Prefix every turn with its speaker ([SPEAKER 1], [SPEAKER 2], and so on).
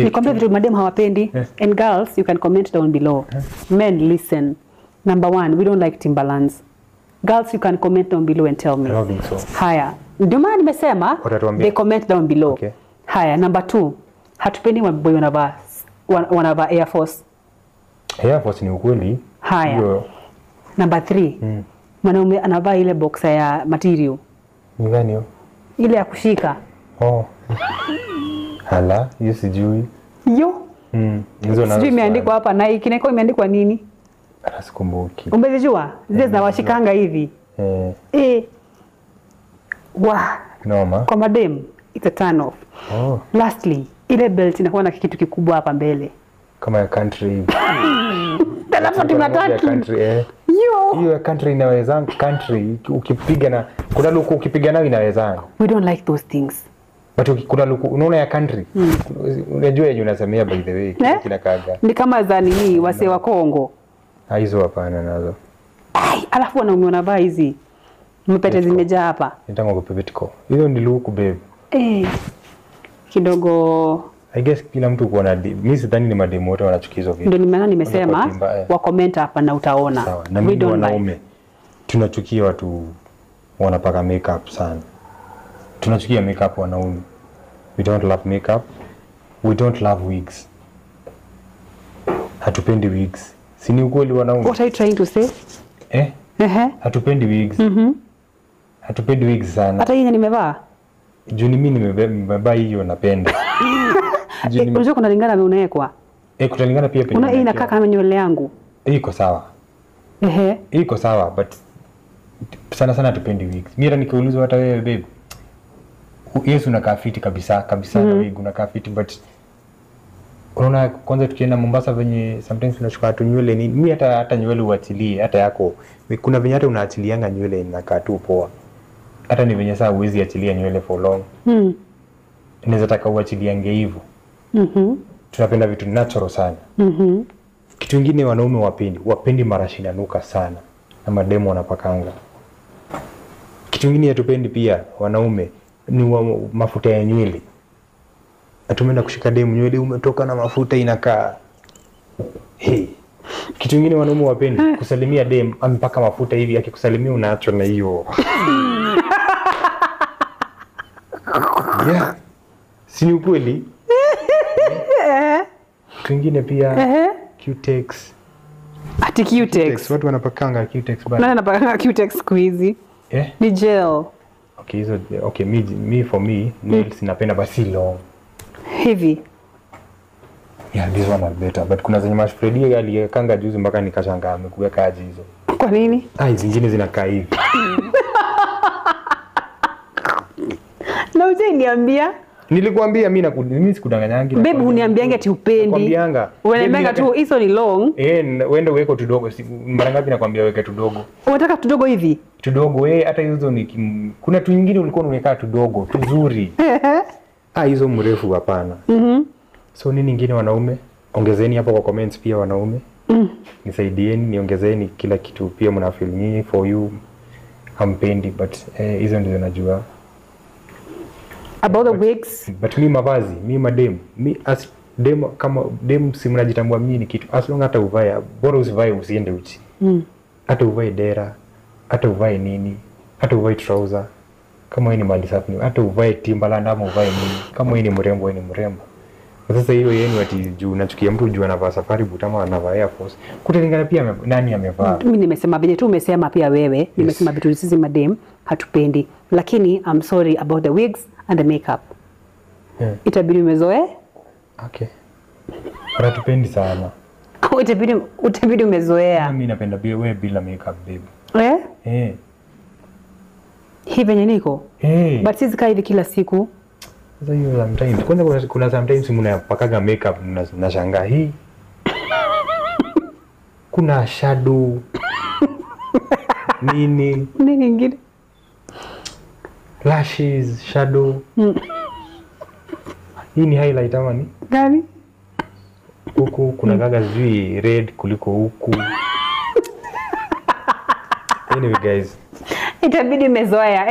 [SPEAKER 1] Nikwambia vitu madem hawapendi. And girls, you can comment down below. Men, listen. Number 1, we don't like Timberlands. Girls, you can comment down below and tell me.
[SPEAKER 2] I don't think so.
[SPEAKER 1] Haya. Ndio maana nimesema they comment down below.
[SPEAKER 2] Okay.
[SPEAKER 1] Haya, number 2. Hatupendi maboy wanavaa Air Force.
[SPEAKER 2] Air Force ni ukweli.
[SPEAKER 1] Haya. Number 3. Mwanaume anavaa ile boxer ya material.
[SPEAKER 2] Ni gani hiyo?
[SPEAKER 1] Ile ya kushika.
[SPEAKER 2] Hala, hiyo sijui.
[SPEAKER 1] Yo.
[SPEAKER 2] Hizo nazo.
[SPEAKER 1] Sijui imeandikwa hapa Nike, Nike imeandikwa nini?
[SPEAKER 2] Sikumbuki.
[SPEAKER 1] Umezijua? Zile zinawashikanga hivi.
[SPEAKER 2] Noma.
[SPEAKER 1] Kwa madem, it's a turn off. Lastly, ile belt inakuwa na kitu kikubwa hapa mbele.
[SPEAKER 2] Kama ya country hivi.
[SPEAKER 1] Telephone matatu.
[SPEAKER 2] Hiyo ya country inaweza country ukipiga na kuna luku ukipiga nayo inaweza.
[SPEAKER 1] We don't like those things.
[SPEAKER 2] But kuna luku unaona ya country. Unajua yenye unasemea by the way kila kaga.
[SPEAKER 1] Ni kama za nini wase wa Kongo.
[SPEAKER 2] Hizo hapana nazo.
[SPEAKER 1] Alafu wanaume wanavaa hizi. Mpete zimejaa hapa.
[SPEAKER 2] Nitango kwa pepetiko. Hiyo ni luku babe.
[SPEAKER 1] Kidogo
[SPEAKER 2] I guess kila mtu kuona mimi sidhani ni mademo wote wanachukia hizo vitu.
[SPEAKER 1] Ndio nimesema wa comment hapa na utaona.
[SPEAKER 2] Sawa. Na mimi wanaume tunachukia watu wanapaka makeup sana. Tunachukia makeup wanaume. We don't love makeup. We don't love wigs. Hatupendi wigs. Si ni ukweli wanaume?
[SPEAKER 1] What are you trying to say?
[SPEAKER 2] Hatupendi wigs. Hatupendi wigs sana.
[SPEAKER 1] Hata yeye nimevaa.
[SPEAKER 2] Juu ni mimi nimevaa hiyo napenda.
[SPEAKER 1] Unajua kuna lingana unawekwa.
[SPEAKER 2] Kutalingana pia
[SPEAKER 1] Una hii inakaa kama nywele yangu.
[SPEAKER 2] Iko sawa. Iko sawa but sana hatupendi wigs. Mimi hata nikiulizwa hata wewe babe. Yesu unakaa fiti kabisa na wig unakaa fiti but unaona kwanza tukienda Mombasa venye sometimes tunachukua tu nywele ni mimi hata nywele uachilie hata yako. Kuna venye hata unaachilianga nywele inakaa tu poa. Hata ni venye saa uwezi achilia nywele for long. Inaweza taka uachiliange hivyo. Tunapenda vitu natural sana. Kitu kingine wanaume wapendi marashi inanuka sana na mademo wanapakanga. Kitu kingine hatupendi pia wanaume ni mafuta ya nywele. Atumeenda kushika demu nywele umetoka na mafuta inakaa. Kitu kingine wanaume wapendi kusalimia demu amepaka mafuta hivi akikusalimia unaacho na hiyo. Si ni ukweli? Kingine pia Q-Tex.
[SPEAKER 1] Ati Q-Tex.
[SPEAKER 2] Watu wanapakanga Q-Tex bana.
[SPEAKER 1] Nani anapakanga Q-Tex siku hizi? Ni gel.
[SPEAKER 2] For me, nails napenda basi long.
[SPEAKER 1] Hivi.
[SPEAKER 2] This one are better. But kuna zenye Mash Freddy alikanga juzi mpaka nikashangaa amekuweka aje hizo.
[SPEAKER 1] Kwa nini?
[SPEAKER 2] Zingine zinakaa hivi.
[SPEAKER 1] Na uje niambia.
[SPEAKER 2] Nilikwambia mimi sikudanganyangi.
[SPEAKER 1] Babe uniambianga ati upendi.
[SPEAKER 2] Nakwambianga.
[SPEAKER 1] Unaniambia tu hizo ni long.
[SPEAKER 2] Wende weko tudogo. Mara ngapi nakwambia weke tudogo.
[SPEAKER 1] Unataka tudogo hivi?
[SPEAKER 2] Tudogo hata hizo ni kuna tu nyingine ulikuwa unakaa tudogo, tuzuri. Hizo mrefu hapana. So nini nyingine wanaume? Ongezeni hapo kwa comments pia wanaume. Nisaidieni niongezeni kila kitu pia mnafeel nyinyi for you hampendi but hizo ndizo najua.
[SPEAKER 1] About the wigs.
[SPEAKER 2] But mimi mavazi, mimi madem, as dem kama dem si mnajitambua mimi ni kitu. As long hata uvae, bora usivae usiende uchi. Hata uvae dera, hata uvae nini, hata uvae trouser. Kama wewe ni mali safi, hata uvae Timberland ama uvae nini. Kama wewe ni mrembo, wewe ni mrembo. Sasa hiyo yenu ati juu nachukia mtu juu anavaa safari boot ama anavaa Air Force. Kutalingana pia nani amevaa.
[SPEAKER 1] Mimi nimesema vile tu umesema pia wewe, nimesema vitu sisi madem hatupendi. Lakini I'm sorry about the wigs and the makeup. Itabidi umezoea?
[SPEAKER 2] Okay. Hatupendi sana.
[SPEAKER 1] Utabidi umezoea.
[SPEAKER 2] Mimi napenda wewe bila makeup babe.
[SPEAKER 1] Hivi venye niko? But sisi kaa hivi kila siku.
[SPEAKER 2] Sasa hiyo sometimes kwanza kuna sometimes mnapakaga makeup nashangaa hii. Kuna shadow. Nini
[SPEAKER 1] nyingine?
[SPEAKER 2] Lashes, shadow. Hii ni highlight ama ni?
[SPEAKER 1] Gani?
[SPEAKER 2] Huku kuna gaga zui red kuliko huku. Anyway guys.
[SPEAKER 1] Itabidi umezoea.